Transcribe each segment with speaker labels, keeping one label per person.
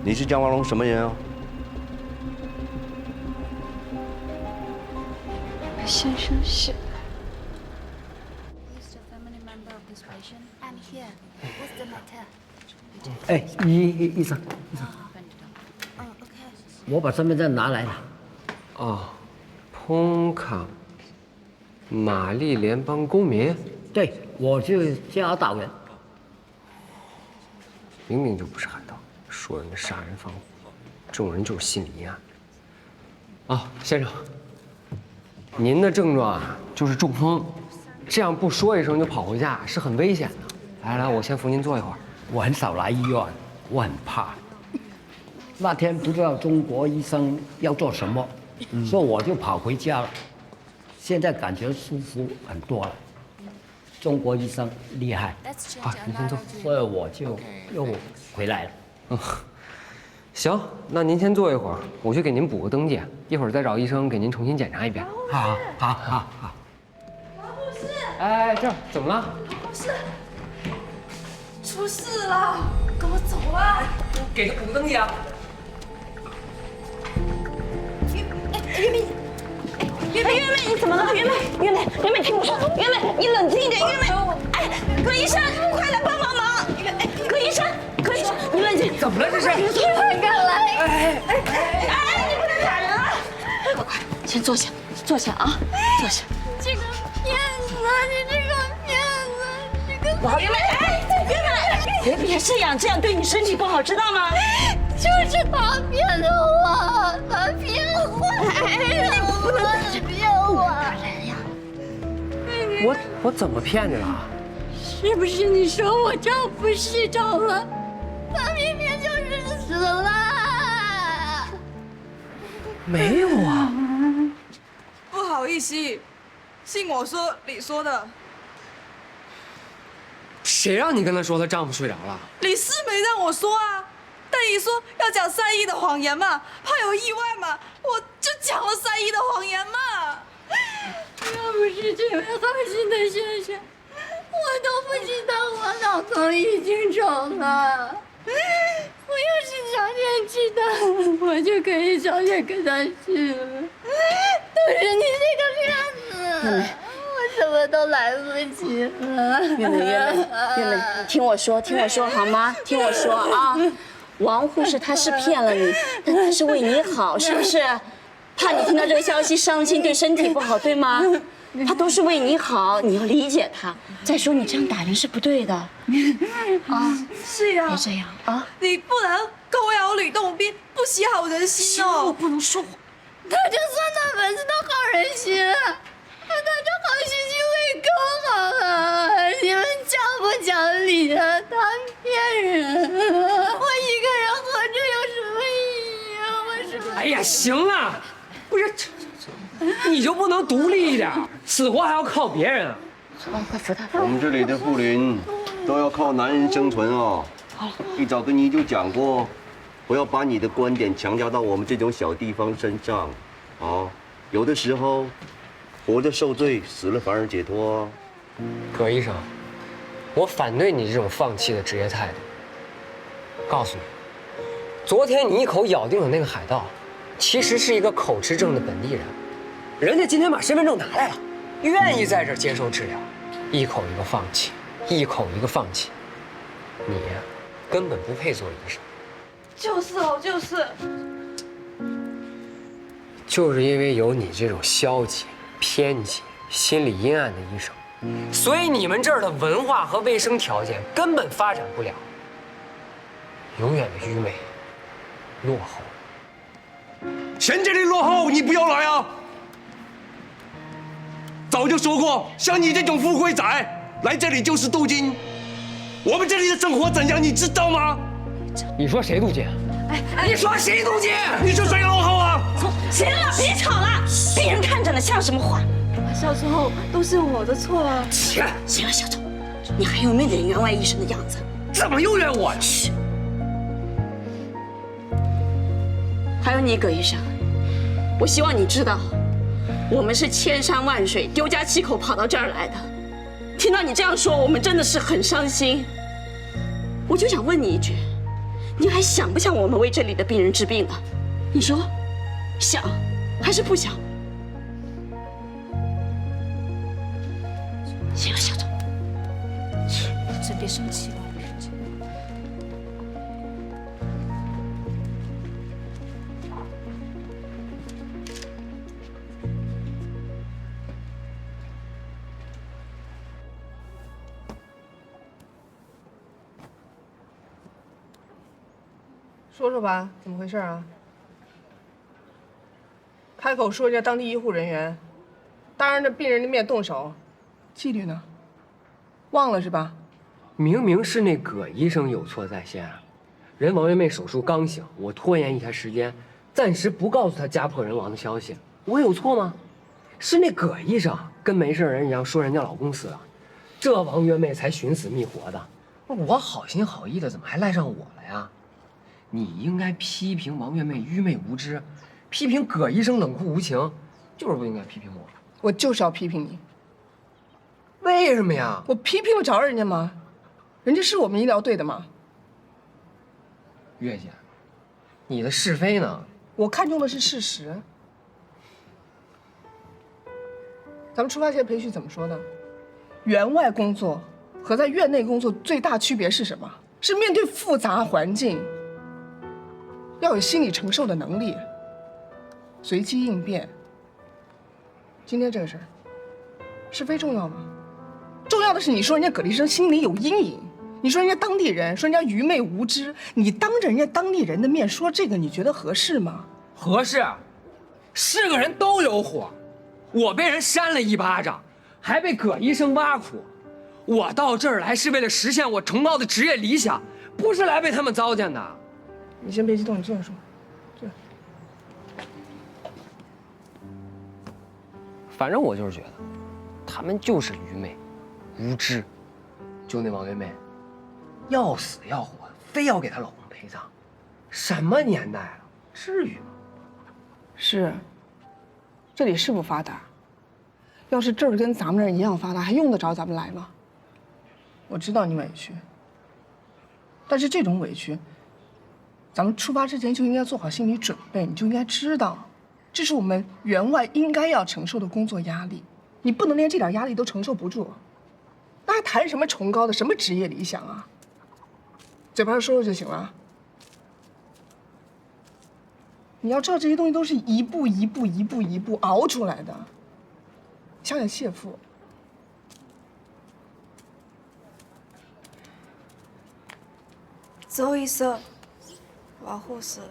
Speaker 1: 你是江华龙什么人啊？
Speaker 2: 先生是。
Speaker 3: 哎，医生，我把身份证拿来了。
Speaker 4: 哦，彭康，玛丽联邦公民。
Speaker 3: 对，我是加拿大人。
Speaker 4: 明明就不是海盗，说人家杀人放火，这种人就是心理阴暗。啊，先生，您的症状啊就是中风，这样不说一声就跑回家是很危险的。来来，我先扶您坐一会儿。
Speaker 3: 我很少来医院，我很怕。那天不知道中国医生要做什么，所以我就跑回家了。现在感觉舒服很多了。中国医生厉害
Speaker 4: 啊，您先坐。
Speaker 3: 所以我就又回来了。
Speaker 4: 行，那您先坐一会儿，我去给您补个登记，一会儿再找医生给您重新检查一遍。
Speaker 3: 好。
Speaker 5: 王护士，
Speaker 4: 哎，这儿怎么了？
Speaker 5: 王护士，出事了，跟我走啊！
Speaker 4: 给他补个登记啊。
Speaker 2: 月美，你怎么了？月美，听我说，月美，你冷静一点，月美。哎，葛医生，快来帮忙！葛医生，你冷静。
Speaker 4: 怎么了这是？
Speaker 2: 快来！哎，你不能打人啊！快，先坐下啊，坐下。
Speaker 5: 这个骗子，你这个骗子，这个
Speaker 2: 王月美，别这样对你身体不好，知道吗？
Speaker 5: 就是他骗的我，他骗我！
Speaker 2: 你不能
Speaker 5: 你骗我！
Speaker 4: 我怎么骗你了？
Speaker 5: 是不是你说我丈夫失踪了？他明明就是死了。
Speaker 4: 没有啊。
Speaker 6: 不好意思，信我说你说的。
Speaker 4: 谁让你跟他说她丈夫睡着了？
Speaker 6: 李四没让我说啊，但你说要讲善意的谎言嘛，怕有意外嘛，我就讲了善意的谎言嘛。
Speaker 5: 要不是这位好心的先生，我都不知道我老公已经走了。我要是早点知道，我就可以早点跟他去了。都是你这个骗子，我什么都来不及了。
Speaker 2: 月美，听我说好吗？听我说啊，王护士她是骗了你，但她是为你好，是不是？怕你听到这个消息伤心，对身体不好，对吗？她都是为你好，你要理解她。再说你这样打人是不对的，啊，
Speaker 6: 是呀，
Speaker 2: 别这样啊！
Speaker 6: 你不能狗咬吕洞宾，不识好人心
Speaker 2: 我
Speaker 6: 哦。
Speaker 2: 不能说谎。
Speaker 5: 他就算他本是都好人心，他就好心情会更好了。你们讲不讲理啊？他骗人！我一个人活着有什么意义啊？我什么？
Speaker 4: 哎呀，行了，不是，你就不能独立一点，死活还要靠别人啊？
Speaker 2: 快扶他！
Speaker 1: 我们这里的妇女都要靠男人生存哦。一早跟你就讲过，不要把你的观点强加到我们这种小地方身上。有的时候，活着受罪，死了反而解脱啊。
Speaker 4: 葛医生，我反对你这种放弃的职业态度。告诉你，昨天你一口咬定了那个海盗，其实是一个口吃症的本地人，人家今天把身份证拿来了，愿意在这儿接受治疗，一口一个放弃，一口一个放弃，你呀，根本不配做医生。就是因为有你这种消极、偏激、心理阴暗的医生，所以你们这儿的文化和卫生条件根本发展不了，永远的愚昧、落后。
Speaker 1: 嫌这里落后，你不要来啊！早就说过，像你这种富贵仔来这里就是镀金。我们这里的生活怎样，你知道吗？
Speaker 4: 你说谁镀金？你说谁镀金？
Speaker 1: 你说谁落后啊？
Speaker 2: 行了，别吵了，病人看着呢，像什么话？
Speaker 6: 小时候都是我的错啊。
Speaker 2: 行了，小周，你还有没有点员外医生的样子？
Speaker 4: 怎么又怨我？
Speaker 2: 嘘。还有你，葛医生，我希望你知道，我们是千山万水丢家弃口跑到这儿来的。听到你这样说，我们真的是很伤心。我就想问你一句，你还想不想我们为这里的病人治病了？你说，想还是不想？行了，小总，
Speaker 6: 真别生气了。
Speaker 7: 说说吧，怎么回事啊？开口说人家当地医护人员，当着病人的面动手，纪律呢？忘了是吧？
Speaker 4: 明明是那葛医生有错在先啊！人王月妹手术刚醒，我拖延一下时间，暂时不告诉她家破人亡的消息，我有错吗？是那葛医生跟没事人一样说人家老公死了，这王月妹才寻死觅活的。我好心好意的，怎么还赖上我了呀？你应该批评王月妹愚昧无知，批评葛医生冷酷无情，就是不应该批评我。
Speaker 7: 我就是要批评你。
Speaker 4: 为什么呀？
Speaker 7: 我批评了着人家吗？人家是我们医疗队的吗？
Speaker 4: 月姐，你的是非呢？
Speaker 7: 我看重的是事实。咱们出发前培训怎么说的？院外工作和在院内工作最大区别是什么？是面对复杂环境，要有心理承受的能力，随机应变。今天这个事儿，是非重要吗？重要的是你说人家葛医生心里有阴影，你说人家当地人，说人家愚昧无知，你当着人家当地人的面说这个，你觉得合适吗？
Speaker 4: 合适，是个人都有火，我被人扇了一巴掌，还被葛医生挖苦，我到这儿来是为了实现我崇高的职业理想，不是来被他们糟践的。
Speaker 7: 你先别激动，你坐着说。坐着。
Speaker 4: 反正我就是觉得，他们就是愚昧、无知。就那王月妹，要死要活的，非要给她老公陪葬，什么年代了，至于吗？
Speaker 7: 是，这里是不发达。要是这儿跟咱们这儿一样发达，还用得着咱们来吗？我知道你委屈，但是这种委屈，咱们出发之前就应该做好心理准备，你就应该知道，这是我们员外应该要承受的工作压力。你不能连这点压力都承受不住，那还谈什么崇高的什么职业理想啊？嘴巴上说说就行了。你要知道，这些东西都是一步一步、一步一步熬出来的。想想谢父，
Speaker 6: 周医生，王护士，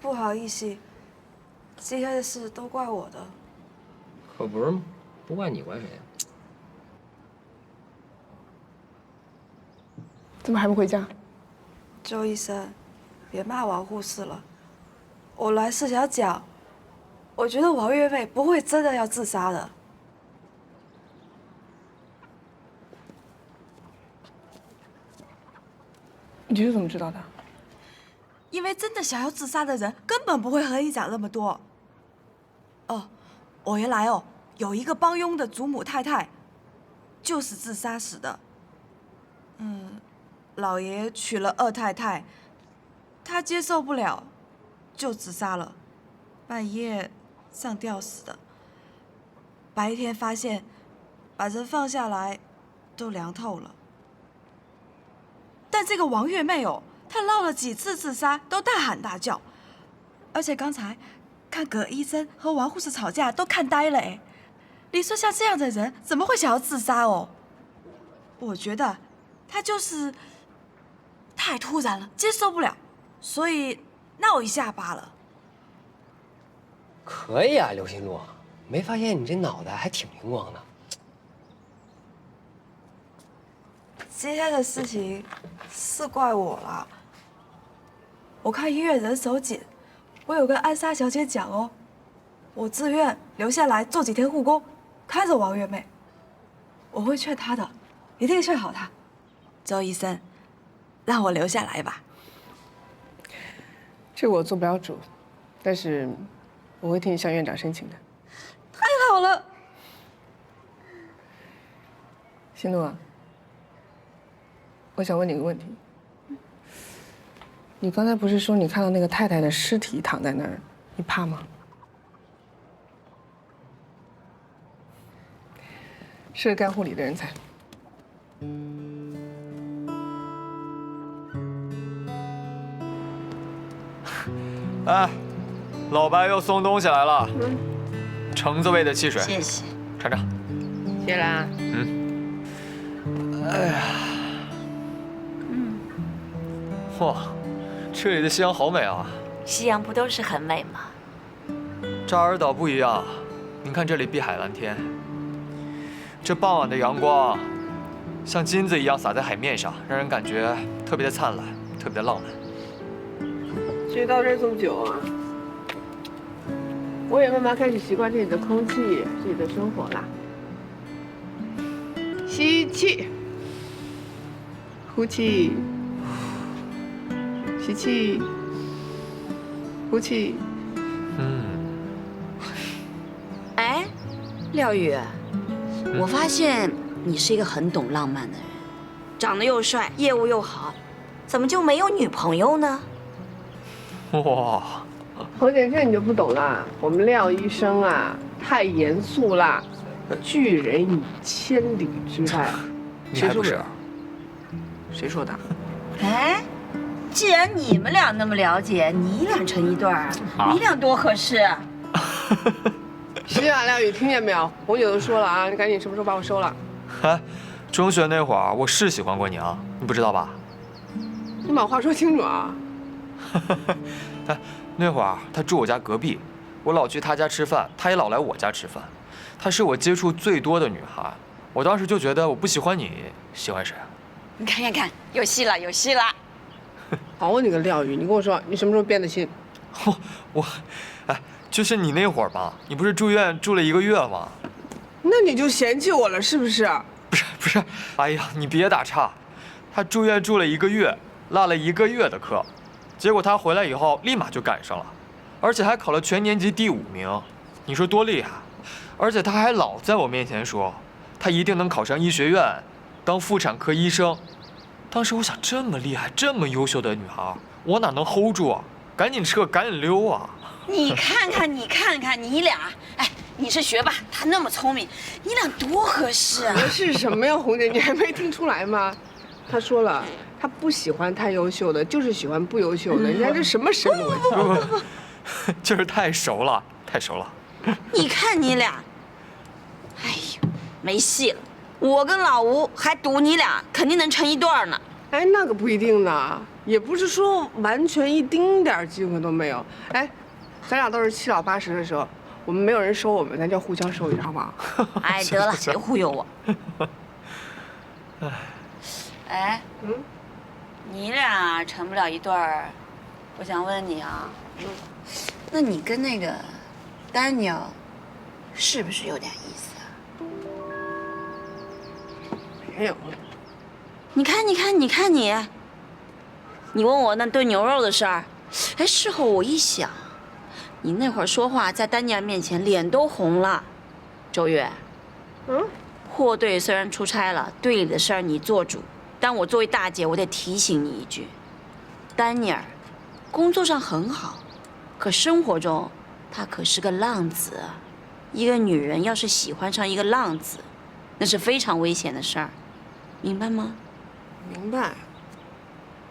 Speaker 6: 不好意思，今天的事都怪我的。
Speaker 4: 可不是吗？不怪你，怪谁呀？
Speaker 7: 怎么还不回家？
Speaker 6: 周医生，别骂王护士了，我来是想讲，我觉得王月妹不会真的要自杀的。
Speaker 7: 你是怎么知道的？
Speaker 6: 因为真的想要自杀的人根本不会和你讲那么多。哦，我原来有一个帮佣的祖母太太，就是自杀死的。老爷娶了二太太，他接受不了，就自杀了，半夜上吊死的。白天发现，把人放下来，都凉透了。但这个王月妹她闹了几次自杀，都大喊大叫，而且刚才看葛医生和王护士吵架，都看呆了哎。你说像这样的人，怎么会想要自杀哦？我觉得他就是太突然了，接受不了，所以闹一下罢了。
Speaker 4: 可以啊，刘心路，没发现你这脑袋还挺灵光的。
Speaker 6: 今天的事情是怪我了。我看医院人手紧，我有跟安莎小姐讲哦，我自愿留下来做几天护工，看着王月妹。我会劝她的，一定劝好她。周医生，让我留下来吧。
Speaker 7: 这个我做不了主，但是我会替你向院长申请的。
Speaker 6: 太好了。
Speaker 7: 心路啊，我想问你个问题。你刚才不是说你看到那个太太的尸体躺在那儿，你怕吗？是个干护理的人才。
Speaker 8: 哎，老白又送东西来了，橙子味的汽水，
Speaker 2: 谢谢。
Speaker 8: 尝尝。
Speaker 7: 谢啦。
Speaker 8: 哎呀，哇，这里的夕阳好美啊！
Speaker 2: 夕阳不都是很美吗？
Speaker 8: 扎尔岛不一样，您看这里碧海蓝天，这傍晚的阳光像金子一样洒在海面上，让人感觉特别的灿烂，特别的浪漫。
Speaker 7: 所以到这儿这么久啊，我也慢慢开始习惯这里的空气，这里的生活啦。吸气，呼气，吸气，呼气。
Speaker 2: 哎，廖宇，我发现你是一个很懂浪漫的人，长得又帅，业务又好，怎么就没有女朋友呢？
Speaker 8: 哇，
Speaker 7: 侯姐，这你就不懂啦。我们廖医生啊，太严肃啦，拒人以千里之外。
Speaker 8: 你还不是？
Speaker 7: 谁说的？
Speaker 2: 哎，既然你们俩那么了解，你俩成一对儿，你俩多合适啊！
Speaker 7: 是啊，廖宇，听见没有？红姐都说了啊，你赶紧什么时候把我收了？
Speaker 8: 哎，中学那会儿我是喜欢过你啊，你不知道吧？
Speaker 7: 你把话说清楚啊！
Speaker 8: 哎，那会儿他住我家隔壁，我老去他家吃饭，他也老来我家吃饭。她是我接触最多的女孩，我当时就觉得我不喜欢你，喜欢谁啊？
Speaker 2: 你看看看，有戏了，有戏了！
Speaker 7: 好你个廖宇，你跟我说你什么时候变的心？
Speaker 8: 哎，就是你那会儿吧，你不是住院住了1个月吗？
Speaker 7: 那你就嫌弃我了是不是？
Speaker 8: 不是，哎呀，你别打岔，他住院住了1个月，落了1个月的课，结果他回来以后立马就赶上了，而且还考了全年级第5名，你说多厉害？而且他还老在我面前说，他一定能考上医学院，当妇产科医生。当时我想，这么厉害、这么优秀的女孩，我哪能 hold 住啊？赶紧撤，赶紧溜啊！
Speaker 2: 你看看，你看看，你俩，哎，你是学霸，他那么聪明，你俩多合适啊！
Speaker 7: 合适什么呀，红姐，你还没听出来吗？他说了，他不喜欢太优秀的，就是喜欢不优秀的。你看这什么深逻辑？
Speaker 8: 不，就是太熟了，太熟了。
Speaker 2: 你看你俩，哎呦，没戏了！我跟老吴还赌你俩肯定能成一对儿呢。
Speaker 7: 哎，那可不一定呢，也不是说完全一丁点儿机会都没有。哎，咱俩都是7老8十的时候，我们没有人收我们，咱就互相收一下，好不好？
Speaker 2: 哎，得了，别忽悠我。哎，你俩成不了一对儿，我想问你啊，那你跟那个丹尼尔是不是有点意思啊？
Speaker 7: 没有。
Speaker 2: 你看，你看，你看你，你问我那炖牛肉的事儿，哎，事后我一想，你那会儿说话在丹尼尔面前脸都红了。周月，货队虽然出差了，队里的事儿你做主，但我作为大姐，我得提醒你一句，丹尼尔，工作上很好，可生活中他可是个浪子啊。一个女人要是喜欢上一个浪子，那是非常危险的事儿，明白吗？
Speaker 7: 明白。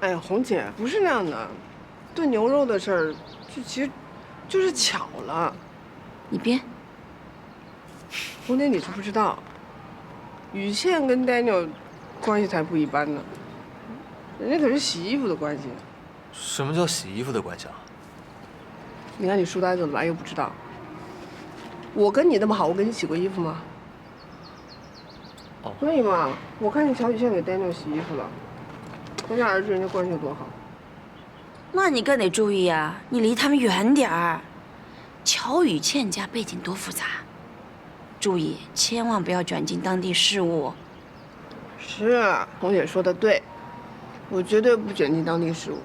Speaker 7: 哎呀，红姐，不是那样的，炖牛肉的事儿，其实就是巧了。
Speaker 2: 你编。
Speaker 7: 红姐，你是不知道，雨倩跟 Daniel 关系才不一般呢，人家可是洗衣服的关系。
Speaker 8: 什么叫洗衣服的关系啊？
Speaker 7: 你看你书呆子来又不知道。我跟你那么好，我给你洗过衣服吗？所以嘛，我看见乔雨倩给 Daniel 洗衣服了，可想而知人家关系有多好。
Speaker 2: 那你更得注意啊，你离他们远点儿。乔雨倩家背景多复杂，注意千万不要卷进当地事务。
Speaker 7: 是，红姐说的对，我绝对不卷进当地事务。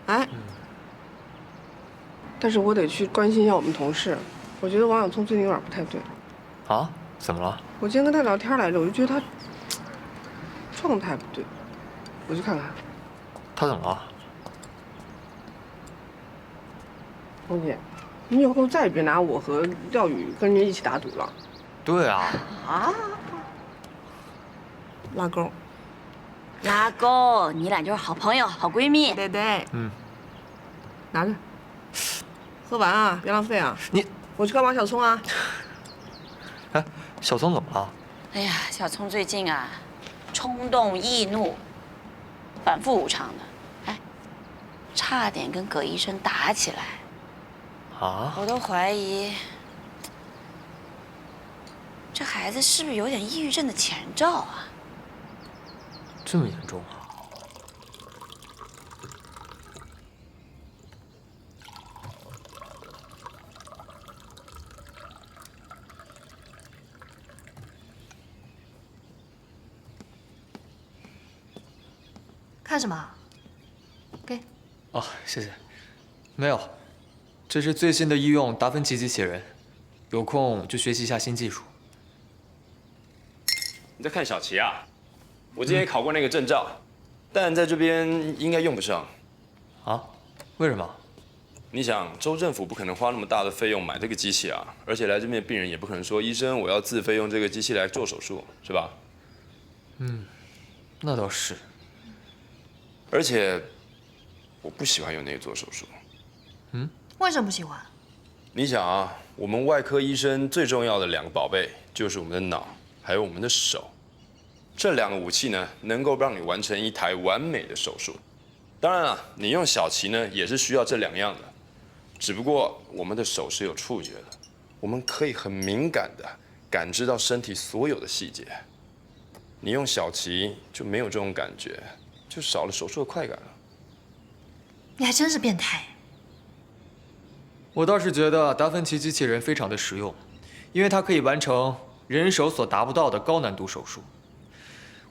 Speaker 7: 哎，但是我得去关心一下我们同事，我觉得王小聪最近有点不太对。
Speaker 8: 啊？怎么了？
Speaker 7: 我今天跟他聊天来着，我就觉得他状态不对。我去看看。
Speaker 8: 他怎么了？
Speaker 7: 凤姐，你以后再也别拿我和廖宇跟人一起打赌了。
Speaker 8: 对啊。
Speaker 7: 啊？拉钩。
Speaker 2: 拉钩，你俩就是好朋友、好闺蜜。
Speaker 7: 对。
Speaker 8: 嗯。
Speaker 7: 拿着。喝完啊，别浪费啊。
Speaker 8: 你，
Speaker 7: 我去干嘛？小葱啊。
Speaker 8: 哎，小聪怎么了？
Speaker 2: 哎呀，小聪最近啊，冲动易怒，反复无常的，哎，差点跟葛医生打起来，
Speaker 8: 啊？
Speaker 2: 我都怀疑这孩子是不是有点抑郁症的前兆啊？
Speaker 8: 这么严重啊？
Speaker 5: 看什么？给。
Speaker 8: 哦，谢谢。没有，这是最新的医用达芬奇机器人，有空就学习一下新技术。
Speaker 9: 你在看小齐啊？我今天考过那个证照，但在这边应该用不上。
Speaker 8: 啊？为什么？
Speaker 9: 你想，州政府不可能花那么大的费用买这个机器啊，而且来这边的病人也不可能说医生我要自费用这个机器来做手术，是吧？
Speaker 8: 嗯，那倒是。
Speaker 9: 而且，我不喜欢用那个做手术。
Speaker 8: 嗯？
Speaker 5: 为什么不喜欢？
Speaker 9: 你想啊，我们外科医生最重要的2个宝贝就是我们的脑，还有我们的手。这2个武器呢，能够让你完成一台完美的手术。当然了，你用小齐呢，也是需要这2样的。只不过我们的手是有触觉的，我们可以很敏感的感知到身体所有的细节。你用小齐就没有这种感觉。就少了手术的快感了。
Speaker 5: 你还真是变态。
Speaker 8: 我倒是觉得达芬奇机器人非常的实用，因为它可以完成人手所达不到的高难度手术。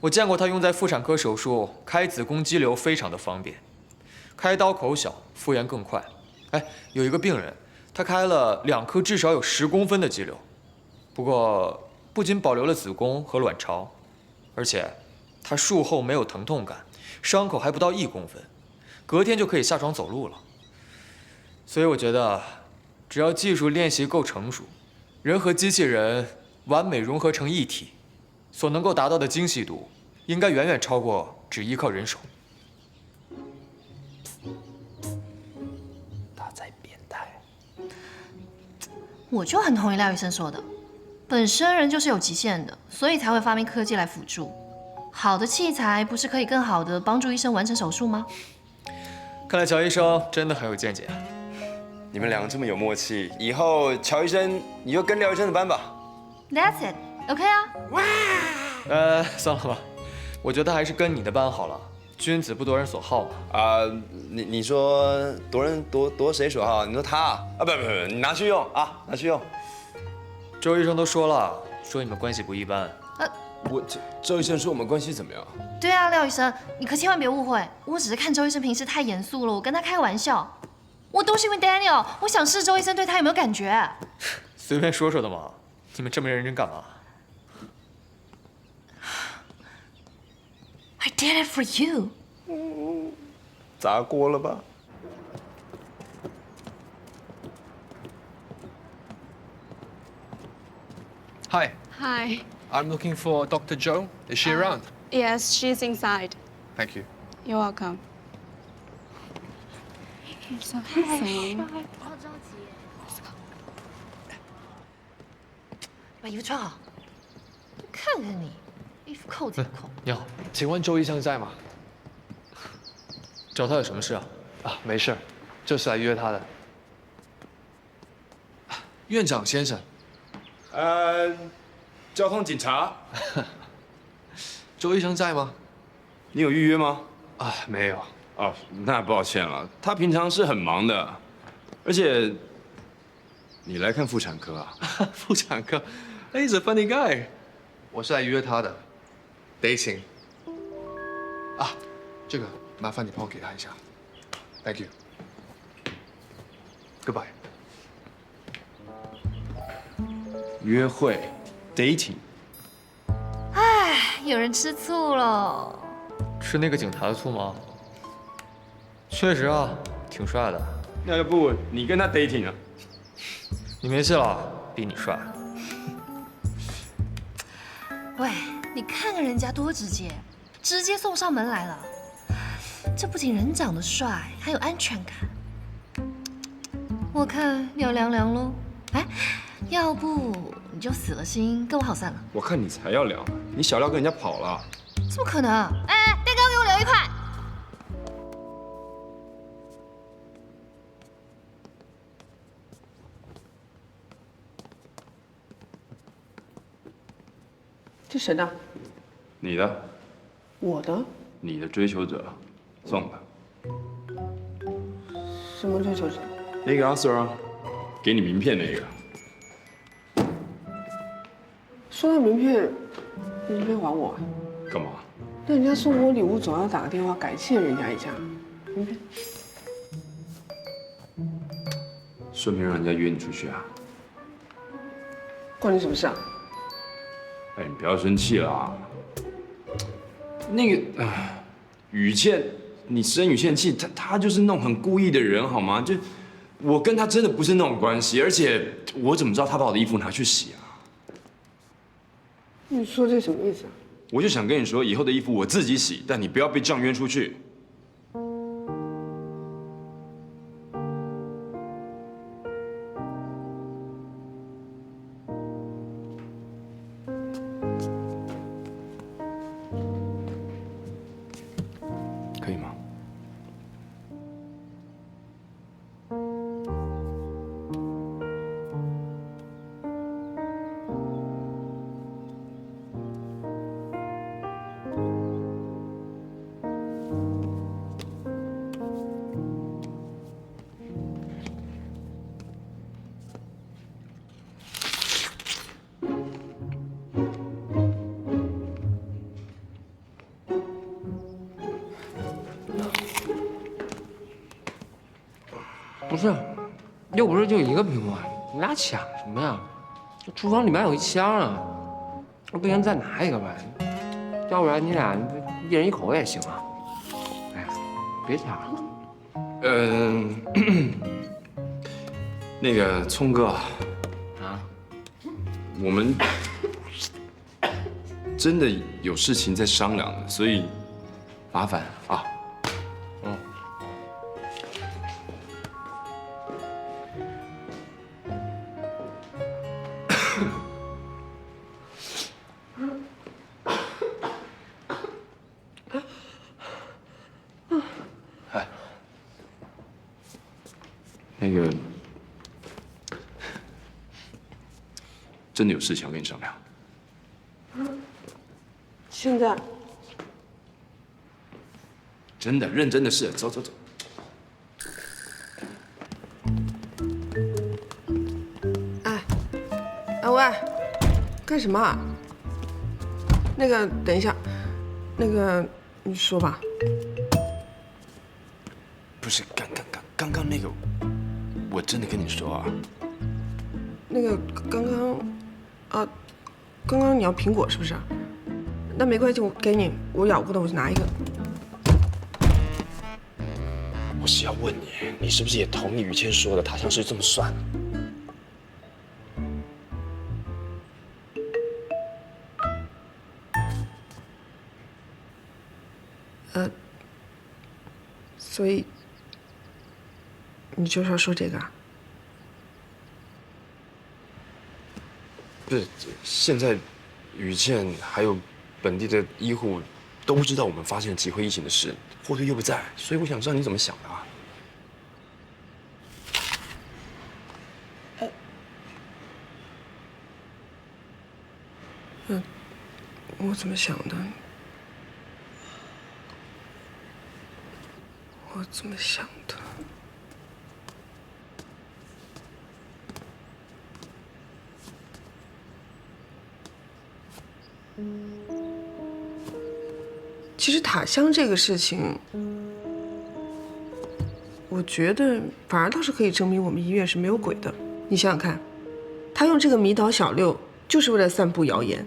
Speaker 8: 我见过它用在妇产科手术，开子宫肌瘤非常的方便，开刀口小，复原更快。哎，有一个病人，他开了2颗至少有10公分的肌瘤，不过不仅保留了子宫和卵巢，而且他术后没有疼痛感。伤口还不到1公分，隔天就可以下床走路了。所以我觉得，只要技术练习够成熟，人和机器人完美融合成一体，所能够达到的精细度，应该远远超过只依靠人手。
Speaker 9: 他在变态。
Speaker 5: 我就很同意廖医生说的，本身人就是有极限的，所以才会发明科技来辅助。好的器材不是可以更好的帮助医生完成手术吗？
Speaker 8: 看来乔医生真的很有见解。
Speaker 9: 你们2个这么有默契，以后乔医生你就跟廖医生的班吧。
Speaker 5: That's it，OK 啊。
Speaker 8: 算了吧，我觉得还是跟你的班好了。君子不夺人所好嘛。
Speaker 9: 你说夺谁所好？你说他啊？不，你拿去用啊，拿去用。
Speaker 8: 周医生都说了，说你们关系不一般。
Speaker 9: 周医生说我们关系怎么样？
Speaker 5: 对啊，廖医生，你可千万别误会，我只是看周医生平时太严肃了，我跟他开玩笑。我都是因为 Daniel， 我想试周医生对他有没有感觉。
Speaker 8: 随便说说的嘛，你们这么认真干嘛？
Speaker 5: I did it for you。
Speaker 9: 砸锅了吧？
Speaker 10: Hi,
Speaker 11: Hi.
Speaker 10: I'm looking for Dr. Zhou. Is she around?
Speaker 11: Yes, she's inside.
Speaker 10: Thank you.
Speaker 11: You're welcome. You're so handsome.
Speaker 5: 把衣服穿好。看看你，衣服扣子也扣。
Speaker 8: 你好，
Speaker 10: 请问周医生在吗？
Speaker 8: 找他有什么事啊？
Speaker 10: 没事，就是来约他的。院长先生。
Speaker 9: 交通警察。
Speaker 10: 周医生在吗？
Speaker 9: 你有预约吗？
Speaker 10: 没有。
Speaker 9: 哦，那抱歉了，他平常是很忙的，而且你来看妇产科啊？
Speaker 10: 妇产科 ，He's a funny guy。我是来约他的 ，dating。这个麻烦你帮我给他一下 ，Thank you。Goodbye。
Speaker 9: 约会 ，dating。
Speaker 5: 唉，有人吃醋了。
Speaker 8: 吃那个警察的醋吗？确实啊，挺帅的。
Speaker 9: 那要不你跟他 dating 啊？
Speaker 8: 你没戏了，比你帅。
Speaker 5: 喂，你看看人家多直接，直接送上门来了。这不仅人长得帅，还有安全感。我看你要凉凉喽。哎，要不你就死了心跟我好散了？
Speaker 9: 我看你才要凉，你小料跟人家跑了。
Speaker 5: 怎么可能？哎，蛋糕给我留一块。
Speaker 7: 这谁的？
Speaker 9: 你的，
Speaker 7: 我的？
Speaker 9: 你的追求者，送的。
Speaker 7: 什么追求者？
Speaker 9: 那个阿 Sir 啊，给你名片那个。
Speaker 7: 说到名片，你没还我啊？
Speaker 9: 干嘛？
Speaker 7: 那人家送我礼物总要打个电话感谢人家一下。名片。
Speaker 9: 顺便让人家约你出去啊？
Speaker 7: 关你什么事啊？
Speaker 9: 哎，你不要生气啦。那个，雨倩，你生雨倩气，他就是那种很故意的人，好吗？就我跟他真的不是那种关系，而且我怎么知道他把我的衣服拿去洗啊？
Speaker 7: 你说这什么意思啊？
Speaker 9: 我就想跟你说，以后的衣服我自己洗，但你不要被这样约出去。可以吗？
Speaker 4: 不是，又不是就一个苹果，你俩抢什么呀？这厨房里面有一箱啊，不行再拿一个吧，要不然你俩一人一口也行啊。哎，别抢了。
Speaker 9: 那个聪哥啊，我们真的有事情在商量的，所以麻烦啊。那个，真的有事情要跟你商量。
Speaker 7: 现在？
Speaker 9: 真的，认真的事，走走走。
Speaker 7: 哎，喂，干什么啊？那个，等一下，那个，你说吧。
Speaker 9: 不是，刚刚那个，我真的跟你说啊。
Speaker 7: 那个刚刚你要苹果是不是？那没关系，我给你，我咬过的我就拿一个。
Speaker 9: 我是要问你，你是不是也同意于谦说的，他像是这么算？
Speaker 7: 所以你就是要说这个啊？
Speaker 9: 不是，现在于倩还有本地的医护都不知道我们发现集会疫情的事，霍推又不在，所以我想知道你怎么想的啊？
Speaker 7: 我怎么想的？我怎么想的？其实塔香这个事情，我觉得反而倒是可以证明我们医院是没有鬼的。你想想看，他用这个迷倒小六，就是为了散布谣言。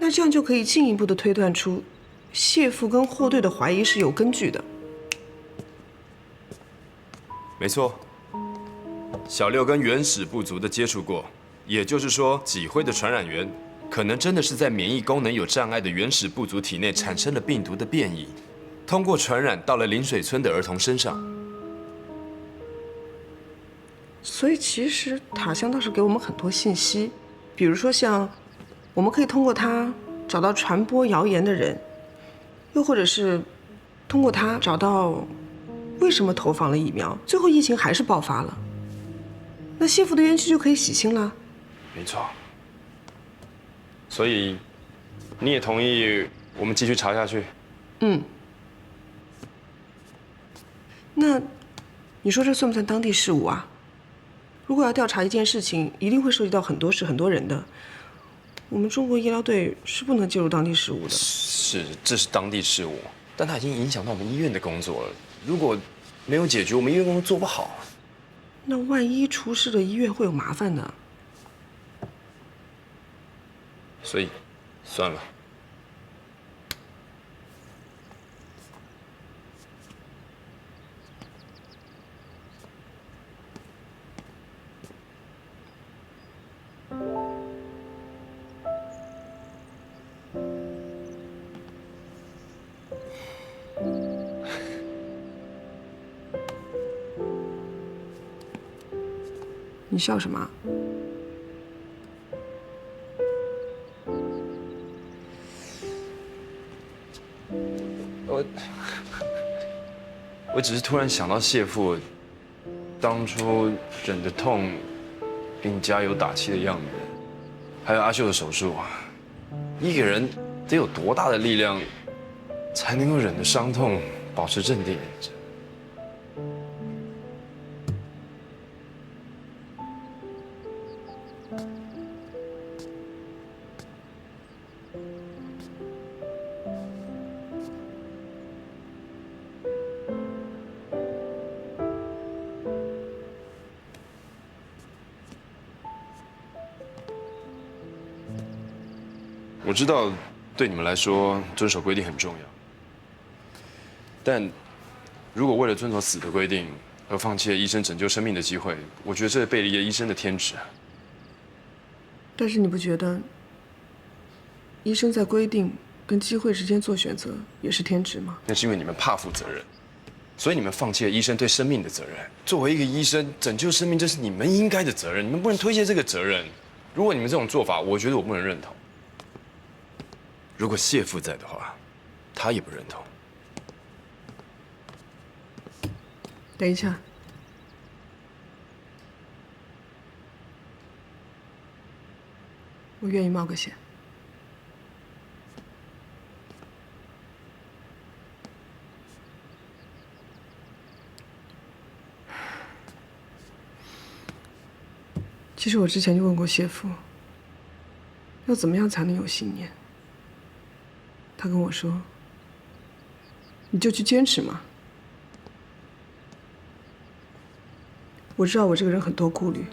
Speaker 7: 那这样就可以进一步的推断出，谢父跟霍队的怀疑是有根据的。
Speaker 9: 没错，小六跟原始部族的接触过，也就是说，脊灰的传染源可能真的是在免疫功能有障碍的原始部族体内产生了病毒的变异，通过传染到了临水村的儿童身上。
Speaker 7: 所以其实塔香倒是给我们很多信息，比如说像我们可以通过它找到传播谣言的人，又或者是通过它找到为什么投放了疫苗，最后疫情还是爆发了，那谢父的冤屈就可以洗清了。
Speaker 9: 没错。所以你也同意我们继续查下去？
Speaker 7: 嗯。那你说这算不算当地事务啊？如果要调查一件事情，一定会涉及到很多事、很多人的。我们中国医疗队是不能介入当地事务的。
Speaker 9: 是，这是当地事务，但它已经影响到我们医院的工作了。如果没有解决，我们医院工作做不好。
Speaker 7: 那万一出事了，医院会有麻烦的。
Speaker 9: 所以，算了。
Speaker 7: 你笑什么？
Speaker 9: 我只是突然想到谢父当初忍着痛给你加油打气的样子，还有阿秀的手术，一个人得有多大的力量，才能够忍着伤痛保持镇定？我知道，对你们来说遵守规定很重要，但如果为了遵守死的规定而放弃了医生拯救生命的机会，我觉得这是背离了医生的天职。
Speaker 7: 但是你不觉得，医生在规定跟机会之间做选择也是天职吗？
Speaker 9: 那是因为你们怕负责任，所以你们放弃了医生对生命的责任。作为一个医生，拯救生命这是你们应该的责任，你们不能推卸这个责任。如果你们这种做法，我觉得我不能认同。如果谢父在的话，他也不认同。
Speaker 7: 等一下，我愿意冒个险。其实我之前就问过谢父，要怎么样才能有信念？他跟我说：“你就去坚持嘛。”我知道我这个人很多顾虑，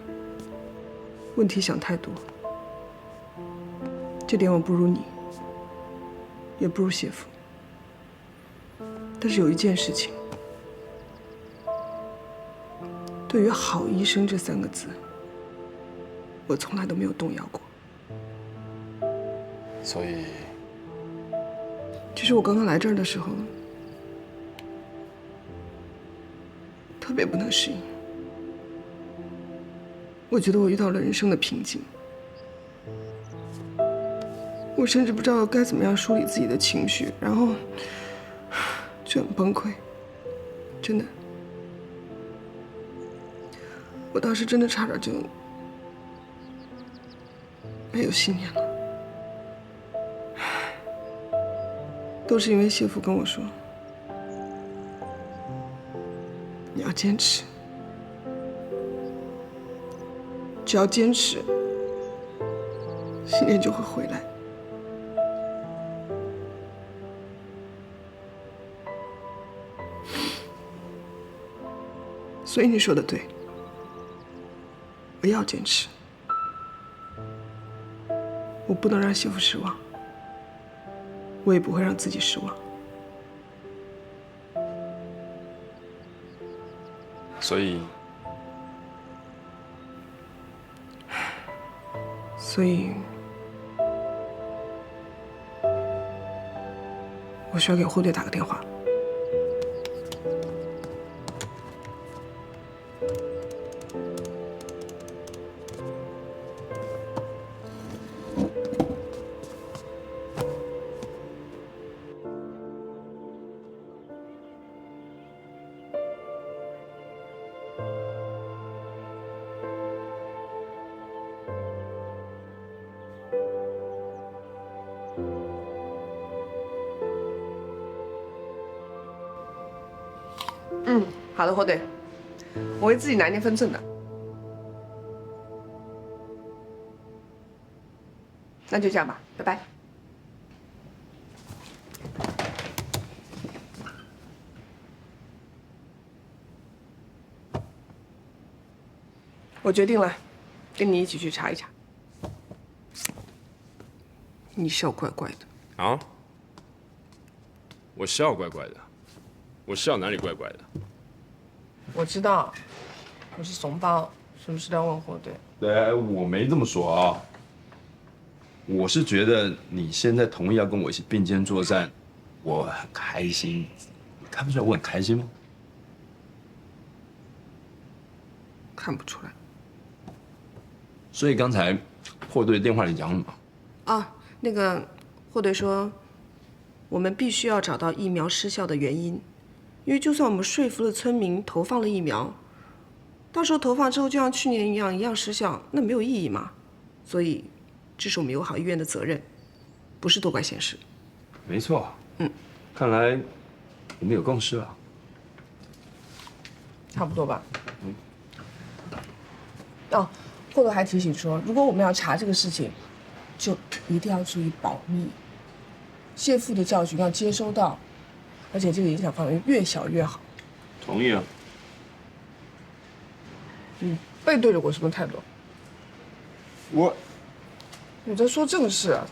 Speaker 7: 问题想太多，这点我不如你，也不如谢父。但是有一件事情，对于好医生这3个字，我从来都没有动摇过。
Speaker 9: 所以，
Speaker 7: 就是我刚刚来这儿的时候，特别不能适应。我觉得我遇到了人生的瓶颈，我甚至不知道该怎么样梳理自己的情绪，然后就很崩溃，真的。我当时真的差点就没有信念了，都是因为谢父跟我说，你要坚持。只要坚持，信念就会回来。所以你说的对，我要坚持，我不能让谢父失望。我也不会让自己失望。
Speaker 9: 所以，
Speaker 7: 我需要给霍队打个电话。好的，霍队，我会自己拿捏分寸的。那就这样吧，拜拜。我决定了，跟你一起去查一查。你笑怪怪的
Speaker 9: 啊？我笑怪怪的，我笑哪里怪怪的？
Speaker 7: 我知道，我是怂包，是不是要问霍队？
Speaker 9: 我没这么说啊。我是觉得你现在同意要跟我一起并肩作战，我很开心。你看不出来我很开心吗？
Speaker 7: 看不出来。
Speaker 9: 所以刚才霍队电话里讲什么？
Speaker 7: 啊，那个霍队说，我们必须要找到疫苗失效的原因。因为就算我们说服了村民投放了疫苗，到时候投放之后就像去年一样失效，那没有意义嘛。所以，这是我们友好医院的责任，不是多管闲事。
Speaker 9: 没错。看来我们有共识了。
Speaker 7: 差不多吧。哦，霍队还提醒说，如果我们要查这个事情，就一定要注意保密，谢父的教训要接收到。而且这个影响范围越小越好。
Speaker 9: 同意啊。
Speaker 7: 你背对着我什么态度？你在说正事啊。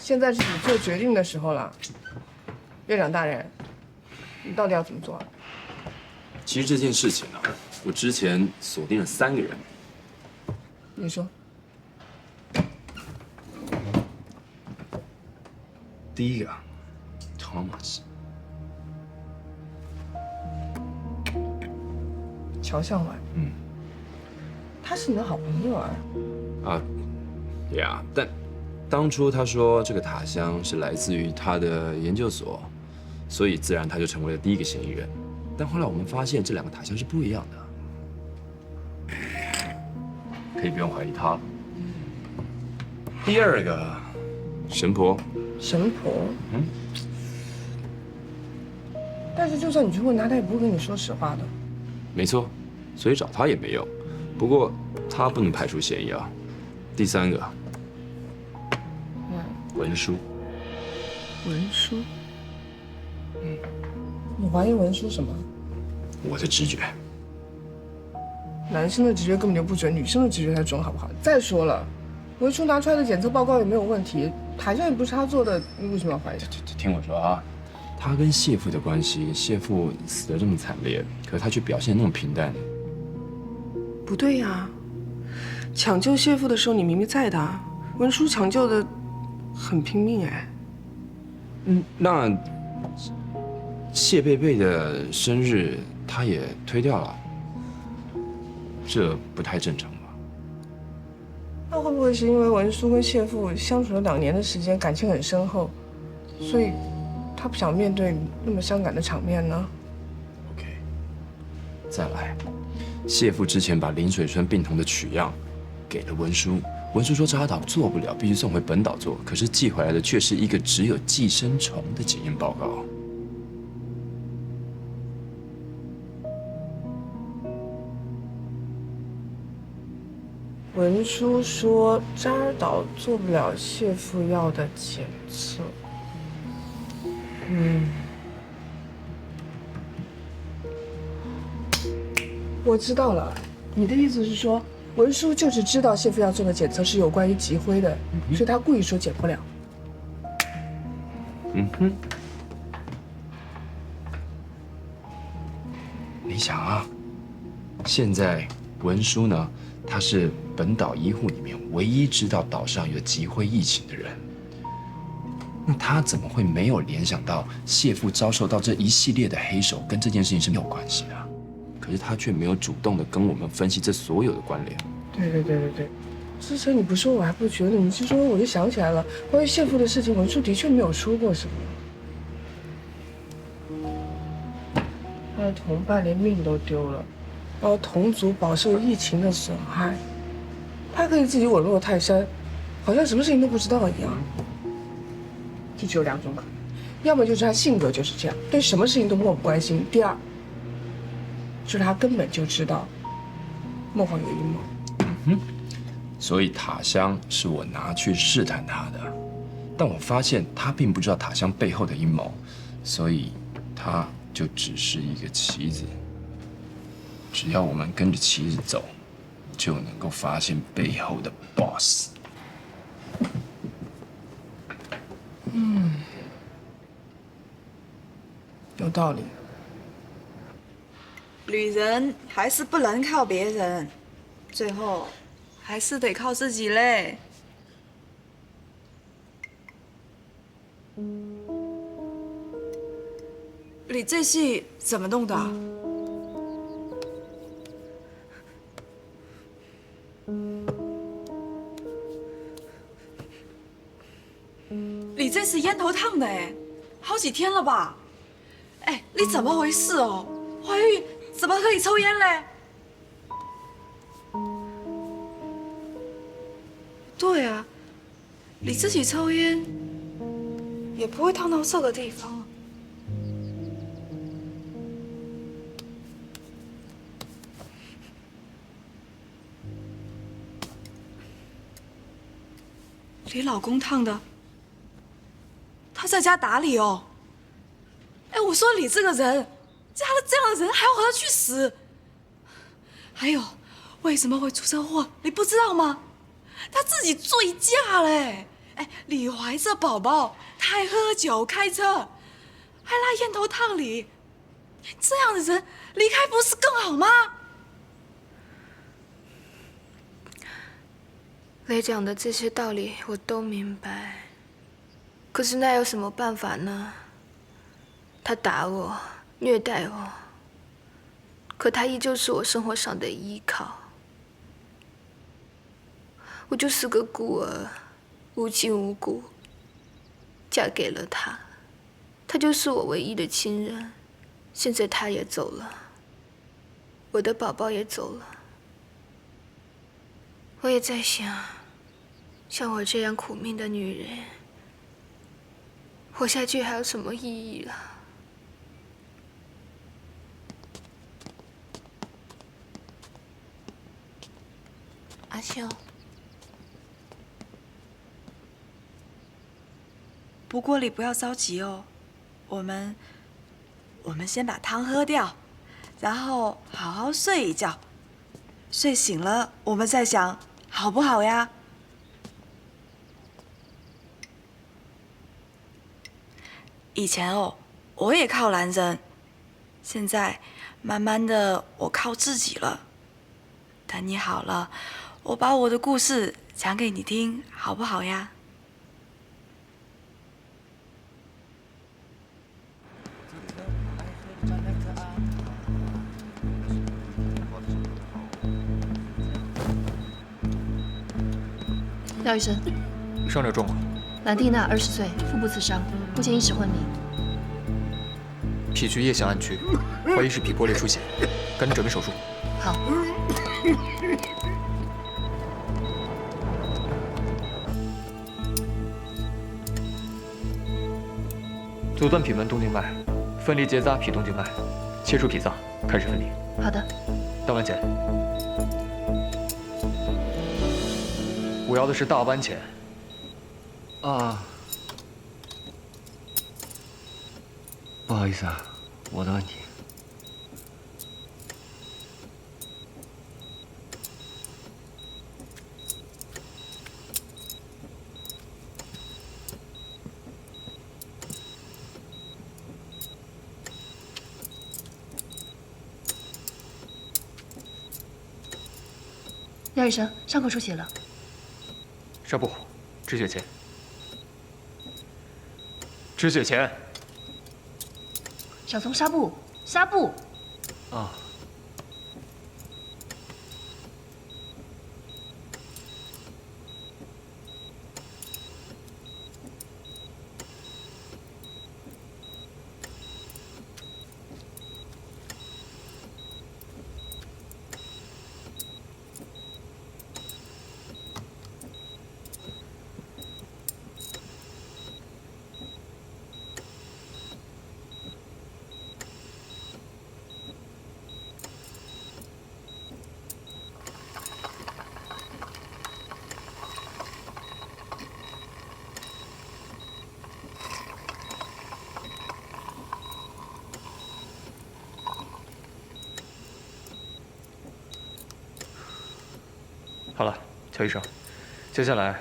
Speaker 7: 现在是你做决定的时候了，院长大人，你到底要怎么做啊？
Speaker 9: 其实这件事情啊，我之前锁定了3个人。
Speaker 7: 你说。
Speaker 9: 第一个 ，Thomas，
Speaker 7: 乔向晚，他是你的好朋友啊。
Speaker 9: 呀，但当初他说这个塔箱是来自于他的研究所，所以自然他就成为了第一个嫌疑人。但后来我们发现这2个塔箱是不一样的，可以不用怀疑他了。第二个，神婆。
Speaker 7: 神婆，但是就算你去问他，他也不会跟你说实话的。
Speaker 9: 没错，所以找他也没用。不过他不能排除嫌疑啊。第3个，文书。
Speaker 7: 文书？你怀疑文书什么？
Speaker 9: 我的直觉。
Speaker 7: 男生的直觉根本就不准，女生的直觉才准，好不好？再说了，文书拿出来的检测报告也没有问题。塔箱也不是他做的，你为什么要怀疑？
Speaker 9: 听我说啊，他跟谢父的关系，谢父死得这么惨烈，可他却表现那么平淡。
Speaker 7: 不对呀，抢救谢父的时候你明明在的，文书抢救的很拼命哎。
Speaker 9: 那谢贝贝的生日他也推掉了，这不太正常吧？
Speaker 7: 那会不会是因为文书跟谢父相处了2年的时间，感情很深厚，所以他不想面对那么伤感的场面呢
Speaker 9: ？OK， 再来，谢父之前把林水春病童的取样给了文书，文书说扎导做不了，必须送回本岛做，可是寄回来的却是一个只有寄生虫的检验报告。
Speaker 7: 文书说扎尔岛做不了谢父要的检测。我知道了，你的意思是说，文书就是知道谢夫要做的检测是有关于吉辉的，所以他故意说检不了。
Speaker 9: 嗯哼。你想啊，现在文书呢，他是本岛医护里面唯一知道岛上有吉辉疫情的人。那他怎么会没有联想到谢夫遭受到这一系列的黑手跟这件事情是没有关系的？可是他却没有主动的跟我们分析这所有的关联。
Speaker 7: 对，之前你不说我还不觉得，你一说我就想起来了，关于谢夫的事情，文书的确没有说过什么。他的同伴连命都丢了，然后同族饱受疫情的损害，他可以自己稳若泰山，好像什么事情都不知道一样。就只有两种可能，要么就是他性格就是这样，对什么事情都漠不关心；第二，就是他根本就知道孟晃有阴谋。
Speaker 9: 所以塔香是我拿去试探他的，但我发现他并不知道塔香背后的阴谋，所以他就只是一个棋子。只要我们跟着棋子走，就能够发现背后的 boss。
Speaker 7: 有道理。
Speaker 6: 女人还是不能靠别人，最后还是得靠自己嘞。你这戏怎么弄的啊？你这是烟头烫的哎，好几天了吧？哎，你怎么回事哦？怀孕怎么可以抽烟嘞？对啊，你自己抽烟也不会烫到这个地方啊。你老公烫的？他在家打理哦。哎，我说你这个人，嫁了这样的人还要和他去死？还有，为什么会出车祸？你不知道吗？他自己醉驾嘞！哎，你怀着宝宝，他还喝酒开车，还拉烟头烫你，这样的人离开不是更好吗？
Speaker 12: 雷讲的这些道理我都明白，可是那有什么办法呢？他打我，虐待我，可他依旧是我生活上的依靠。我就是个孤儿，无亲无故，嫁给了他，他就是我唯一的亲人。现在他也走了，我的宝宝也走了。我也在想，像我这样苦命的女人，活下去还有什么意义了？
Speaker 2: 阿秀，
Speaker 6: 不过你不要着急哦，我们先把汤喝掉，然后好好睡一觉，睡醒了我们再想，好不好呀？以前哦，我也靠男人，现在慢慢的我靠自己了。等你好了，我把我的故事讲给你听，好不好呀？
Speaker 13: 廖医生，
Speaker 8: 伤者重吗？
Speaker 13: 兰蒂娜，20岁，腹部刺伤，目前意识昏迷。
Speaker 8: 脾区腋下暗区，怀疑是脾破裂出血，赶紧准备手术。
Speaker 13: 好。
Speaker 8: 阻断脾门动静脉，分离结扎脾动静脉，切除脾脏，开始分离。
Speaker 13: 好的。
Speaker 8: 大弯前。我要的是大弯前。
Speaker 1: 啊，不好意思啊，我的问题。
Speaker 13: 廖医生，伤口出血了。
Speaker 8: 纱布，止血钳。止血钳。
Speaker 13: 小松，纱布，纱布。
Speaker 8: 啊。好了，乔医生，接下来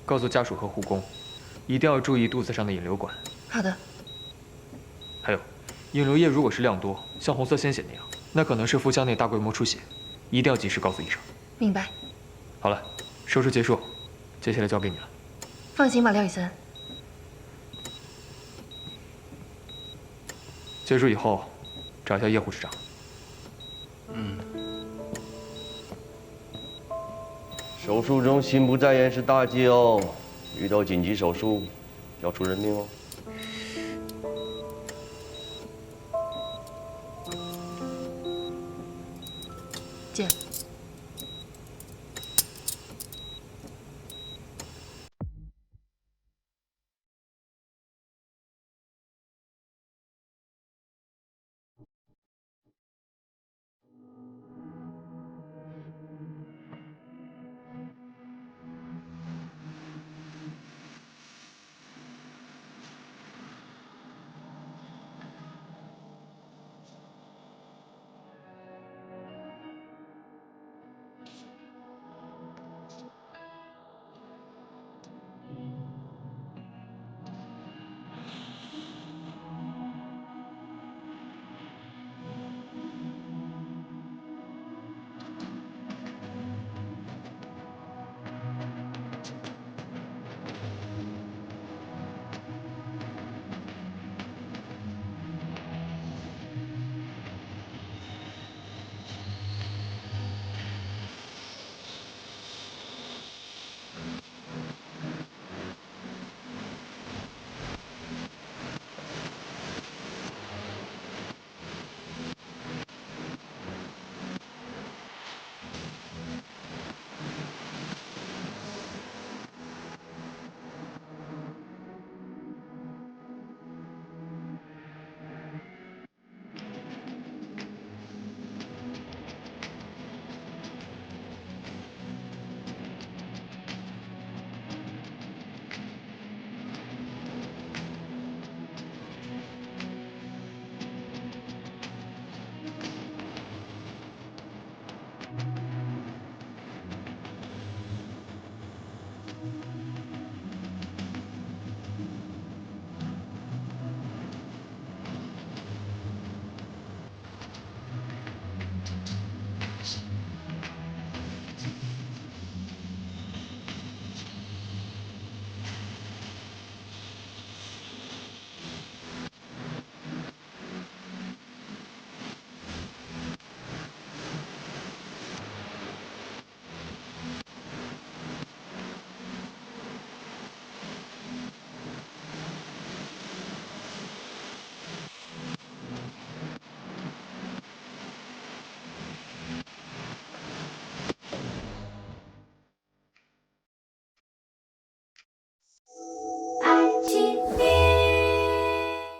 Speaker 8: 告诉家属和护工，一定要注意肚子上的引流管。
Speaker 13: 好的。
Speaker 8: 还有，引流液如果是量多，像红色鲜血那样，那可能是腹腔内大规模出血，一定要及时告诉医生。
Speaker 13: 明白。
Speaker 8: 好了，手术结束，接下来交给你了。
Speaker 13: 放心吧，廖医生。
Speaker 8: 结束以后，找一下叶护士长。
Speaker 1: 手术中心不在焉是大忌哦，遇到紧急手术要出人命哦。
Speaker 13: 姐。